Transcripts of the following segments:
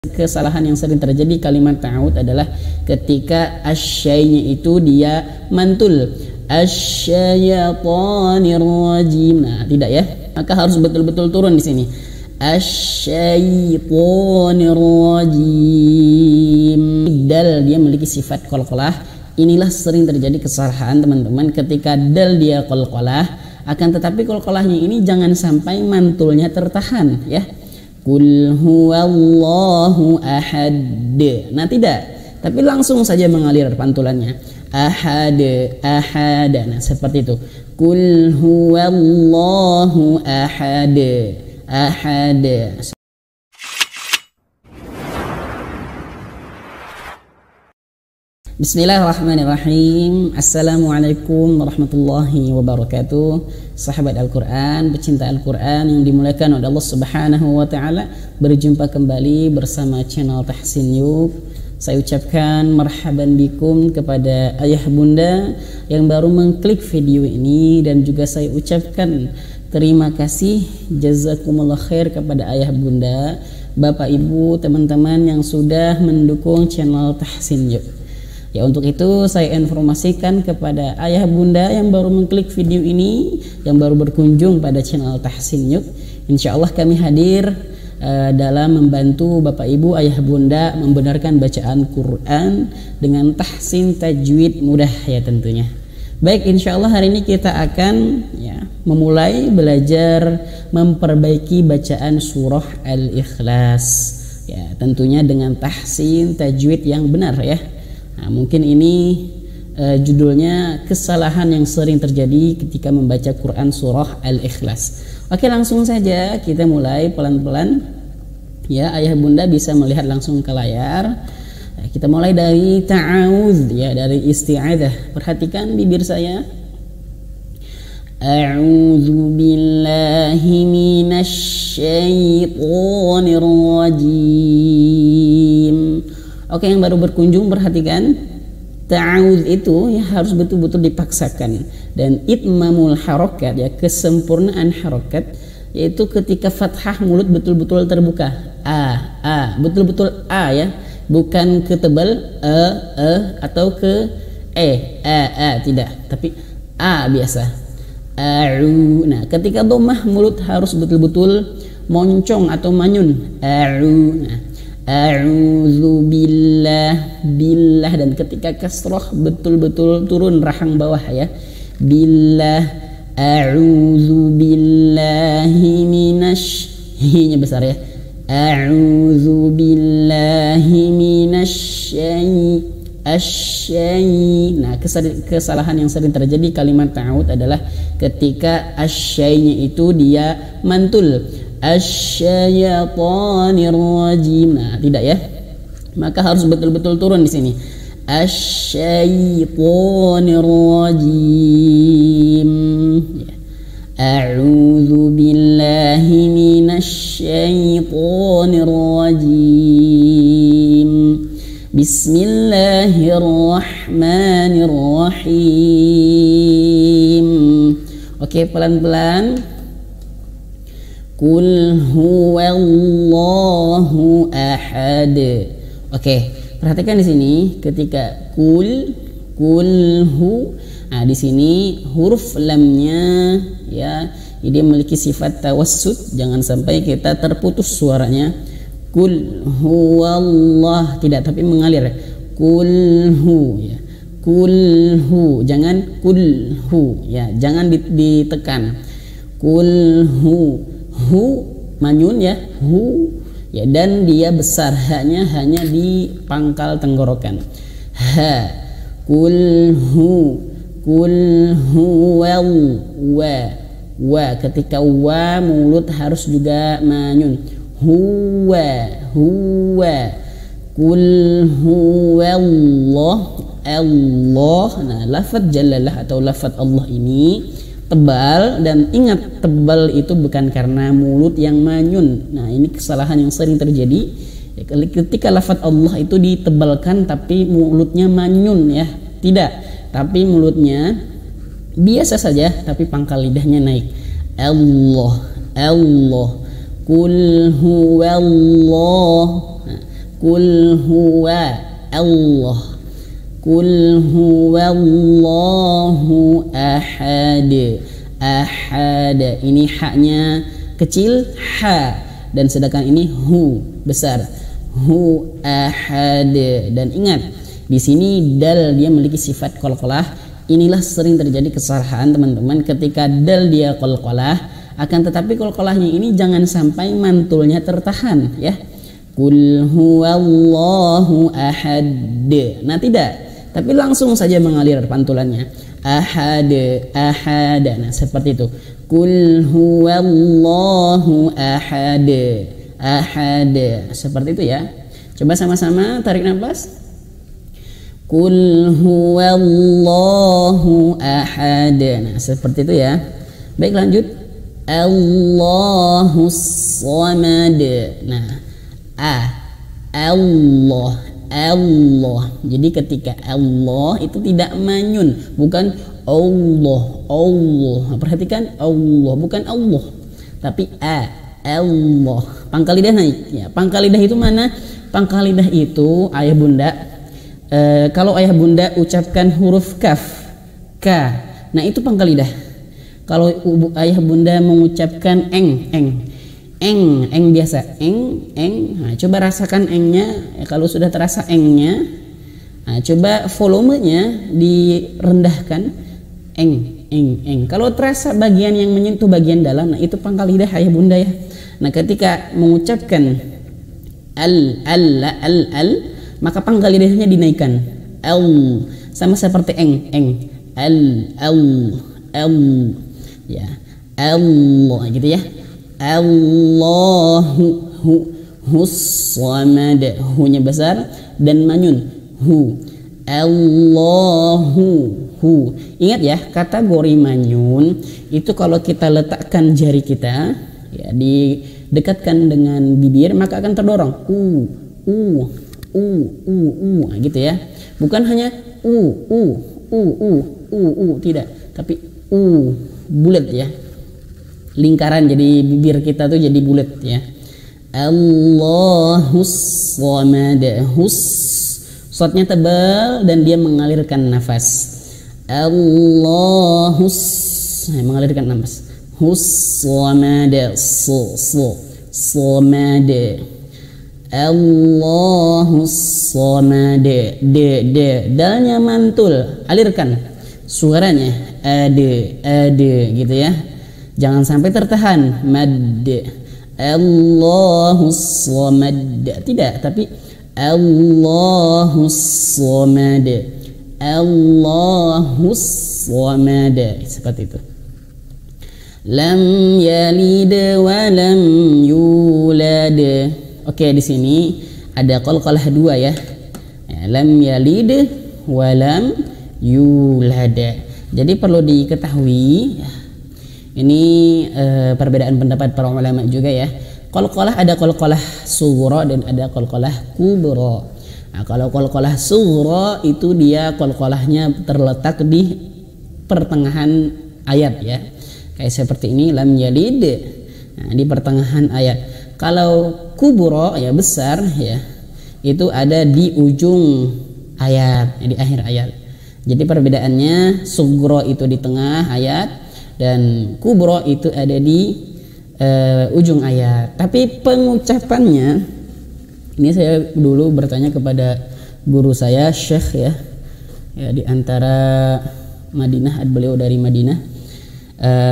Kesalahan yang sering terjadi kalimat ta'awud adalah ketika asyainya itu dia mantul, asyaitonir rajim. Nah, tidak ya, maka harus betul-betul turun di sini, asyaitonir rajim. Dal dia memiliki sifat qalqalah. Inilah sering terjadi kesalahan teman-teman ketika dal dia qalqalah, akan tetapi qalqalahnya ini jangan sampai mantulnya tertahan ya. Qul huwallahu ahad. Nah tidak, tapi langsung saja mengalir pantulannya. Ahad, ahad. Nah seperti itu. Qul huwallahu ahad, ahad. Bismillahirrahmanirrahim. Assalamualaikum warahmatullahi wabarakatuh. Sahabat Al-Quran, pecinta Al-Quran yang dimuliakan oleh Allah Subhanahu wa Ta'ala, berjumpa kembali bersama channel Tahsin Yub. Saya ucapkan marhaban bikum kepada ayah bunda yang baru mengklik video ini, dan juga saya ucapkan terima kasih, jazakumullah khair kepada ayah bunda, bapak ibu, teman-teman yang sudah mendukung channel Tahsin Yub. Ya, untuk itu saya informasikan kepada ayah bunda yang baru mengklik video ini, yang baru berkunjung pada channel Tahsin Yub, insya Allah kami hadir dalam membantu bapak ibu ayah bunda membenarkan bacaan Quran dengan tahsin tajwid mudah ya tentunya. Baik, insya Allah hari ini kita akan ya memulai belajar memperbaiki bacaan surah Al-Ikhlas ya, tentunya dengan tahsin tajwid yang benar ya. Nah, mungkin ini judulnya kesalahan yang sering terjadi ketika membaca Quran surah Al-Ikhlas. Oke, langsung saja kita mulai pelan-pelan ya, ayah bunda bisa melihat langsung ke layar. Nah, kita mulai dari ta'awudz ya, dari isti'adzah. Perhatikan bibir saya. A'udzu billahi minasy syaithanir rajim. Oke, yang baru berkunjung perhatikan, ta'awudz itu ya harus betul-betul dipaksakan, dan itmamul harokat ya, kesempurnaan harokat, yaitu ketika fathah mulut betul-betul terbuka, betul-betul a ya, bukan ke tebal atau ke tidak, tapi a biasa. Nah, ketika dhammah mulut harus betul-betul moncong atau manyun. Nah, a'udzu billah, billah, dan ketika kasrah betul-betul turun rahang bawah ya, billah, a'udzu billahi minasy, nya besar ya, a'udzu billahi minasy. Nah, kesalahan yang sering terjadi kalimat ta'awudz adalah ketika asyainya itu dia mantul, asyaitonir rajim. Nah, tidak ya, maka harus betul-betul turun di sini, asyaitonir rajim ya. A'udzu billahi minasy syaithanir rajim. Bismillahirrahmanirrahim. Oke, pelan-pelan. Qul huwallahu ahad. Oke, perhatikan di sini ketika hu. Nah, di sini huruf lamnya ya, dia memiliki sifat tawassut, jangan sampai kita terputus suaranya. Qul huwallah tidak, tapi mengalir. Qul hu ya. Qul hu, jangan qul hu ya, jangan ditekan. Qul hu manyun ya, hu ya, dan dia besar, hanya di pangkal tenggorokan. Ha. Qul huwal wa, ketika wa mulut harus juga manyun. Huwa. Qul huwallah, Allah. Nah, lafaz jalalah atau lafaz Allah ini tebal, dan ingat, tebal itu bukan karena mulut yang manyun. Nah, ini kesalahan yang sering terjadi ya, ketika lafaz Allah itu ditebalkan tapi mulutnya manyun ya, tidak, tapi mulutnya biasa saja tapi pangkal lidahnya naik. Allah. Qul huwallah. Nah, Kul huwa Allah. Kul huwallahu ahad. Ahad. Ini haknya kecil, ha, dan sedangkan ini hu besar. Hu ahad. Dan ingat, di sini dal dia memiliki sifat qalqalah. Inilah sering terjadi kesalahan teman-teman ketika dal dia qalqalah, akan tetapi qalqalahnya ini jangan sampai mantulnya tertahan ya. Kul huwallahu ahad. Nah tidak, tapi langsung saja mengalir pantulannya. Ahad, ahad. Nah seperti itu. Kul huwallahu ahad. Ahad. Seperti itu ya. Coba sama-sama tarik nafas. Kul huwallahu ahad. Nah seperti itu ya. Baik, lanjut. Allahus samad. Nah Allah, Allah. Jadi ketika Allah itu tidak manyun, bukan Allah, Allah. Perhatikan, Allah bukan Allah, tapi Allah. Pangkal lidah naik ya. Pangkal lidah itu mana? Pangkal lidah itu ayah bunda, kalau ayah bunda ucapkan huruf kaf, ka, nah itu pangkal lidah. Kalau ayah bunda mengucapkan eng biasa, eng. Nah, coba rasakan engnya. Kalau sudah terasa engnya, nah, coba volumenya direndahkan, eng. Kalau terasa bagian yang menyentuh bagian dalam, nah itu pangkal lidah ayah bunda ya. Nah ketika mengucapkan al, maka pangkal lidahnya dinaikkan, al, sama seperti eng, al, ya, Allah gitu ya. Allahu hus-samad, hu-nya besar dan manyun, hu. Allahu hu. Ingat ya, kategori manyun itu kalau kita letakkan jari kita ya didekatkan dengan bibir maka akan terdorong gitu ya. Bukan hanya tidak, tapi bulat ya. Lingkaran, jadi bibir kita tuh jadi bulat ya. Allahus samad. Hus, shotnya tebal dan dia mengalirkan nafas. Allahus, mengalirkan nafas. Hus samad, samad. Allahus samad. Dalnya mantul, alirkan suaranya, ade gitu ya. Jangan sampai tertahan, mad. Allahus samad, tidak, tapi Allahus samad. Allahus samad, seperti itu. Lam yalid wa lam yulad. Oke, di sini ada qalqalah dua ya. Lam yalid wa lam yulad. Jadi perlu diketahui, ini perbedaan pendapat para ulama juga ya. Qalqalah ada qalqalah sughra dan ada qalqalah kubra. Nah, kalau qalqalah sughra itu dia qalqalahnya terletak di pertengahan ayat ya. Kayak seperti ini, lam yalid. Nah, di pertengahan ayat. Kalau kubra ya besar ya, itu ada di ujung ayat, di akhir ayat. Jadi perbedaannya sughra itu di tengah ayat dan kubro itu ada di ujung ayat. Tapi pengucapannya, ini saya dulu bertanya kepada guru saya, Syekh ya di antara Madinah, beliau dari Madinah.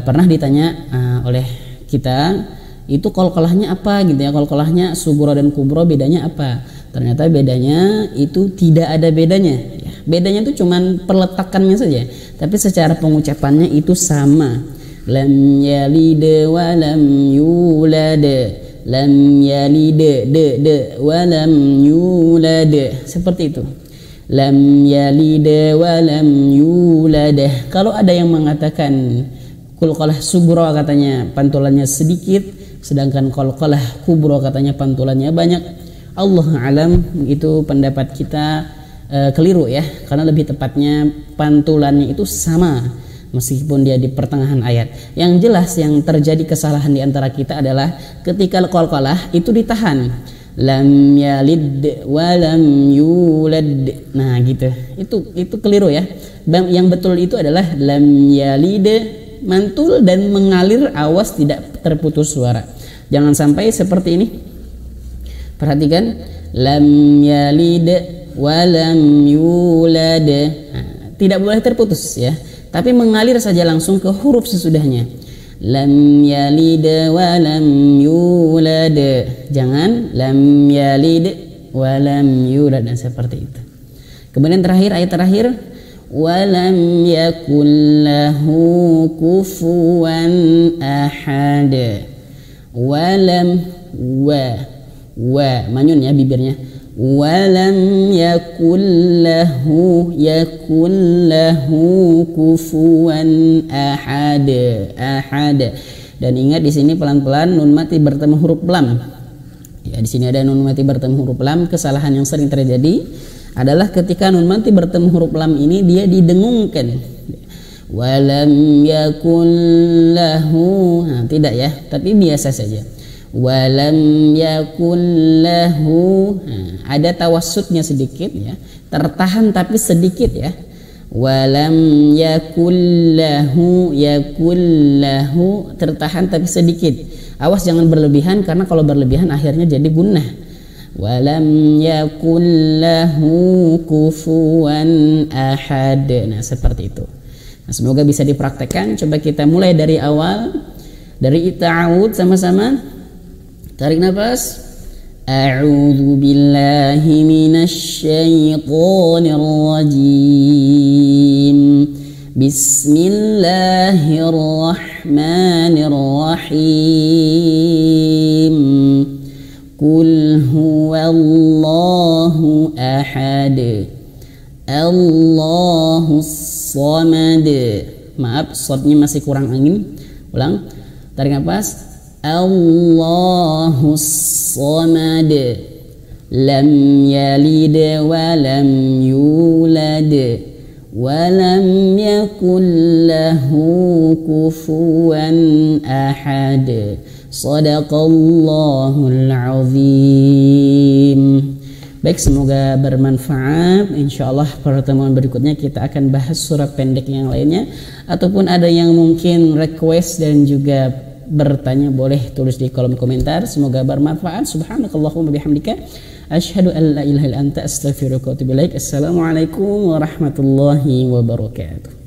Pernah ditanya oleh kita, itu qalqalahnya apa gitu ya, qalqalahnya sughra dan kubro bedanya apa? Ternyata bedanya itu tidak ada bedanya ya. Bedanya itu cuman perletakannya saja, tapi secara pengucapannya itu sama. Lam yalid wa lam yulad. Lam yalid wa lam yulad. Seperti itu. Lam yalid wa lam yulad. Kalau ada yang mengatakan qalqalah sughra katanya pantulannya sedikit, sedangkan qalqalah kubra katanya pantulannya banyak, Allah alam, itu pendapat kita keliru ya, karena lebih tepatnya pantulannya itu sama meskipun dia di pertengahan ayat. Yang jelas yang terjadi kesalahan di antara kita adalah ketika qalqalah itu ditahan, lam yalid wa lam yulad. Nah gitu, itu keliru ya. Yang betul itu adalah lam yalid, mantul dan mengalir, awas tidak terputus suara. Jangan sampai seperti ini. Perhatikan, lam yalid wa lam yulad. Nah, tidak boleh terputus ya, tapi mengalir saja langsung ke huruf sesudahnya. Lam yalid wa lam yulad. Jangan lam yalid wa lam yulad, dan seperti itu. Kemudian terakhir, ayat terakhir, wa lam yakul lahu kufuwan ahad. Wa lam, wa manyun ya bibirnya. Walam yakul lahu kufuwan ahad. Dan ingat di sini pelan-pelan nun mati bertemu huruf lam. Ya, di sini ada nun mati bertemu huruf lam. Kesalahan yang sering terjadi adalah ketika nun mati bertemu huruf lam ini dia didengungkan. Walam yakul lahu, nah, tidak ya, tapi biasa saja. Walam yakul lahu, nah, ada tawassutnya sedikit ya, tertahan tapi sedikit ya. Walam yakul lahu tertahan tapi sedikit. Awas jangan berlebihan, karena kalau berlebihan akhirnya jadi gunnah. Walam yakul lahu kufuwan ahad. Nah seperti itu. Nah, semoga bisa dipraktekkan. Coba kita mulai dari awal, dari ta'awud sama-sama. Tarik nafas. A'udzu billahi minasy syaithanir rajim. Bismillahirrahmanirrahim. Qul huwallahu ahad. Allahus samad. Maaf, shadnya masih kurang angin. Ulang. Tarik nafas. Allahus samad. Lam yalid wa lam yulad wa lam yakul lahu kufuwan ahad. Shadaqallahul azim. Baik, semoga bermanfaat. Insyaallah pertemuan berikutnya kita akan bahas surah pendek yang lainnya, ataupun ada yang mungkin request dan juga bertanya, boleh tulis di kolom komentar. Semoga bermanfaat. Subhanakallahumma bihamdika asyhadu an la ilaha illa anta astaghfiruka wa atubu ilaik. Assalamualaikum warahmatullahi wabarakatuh.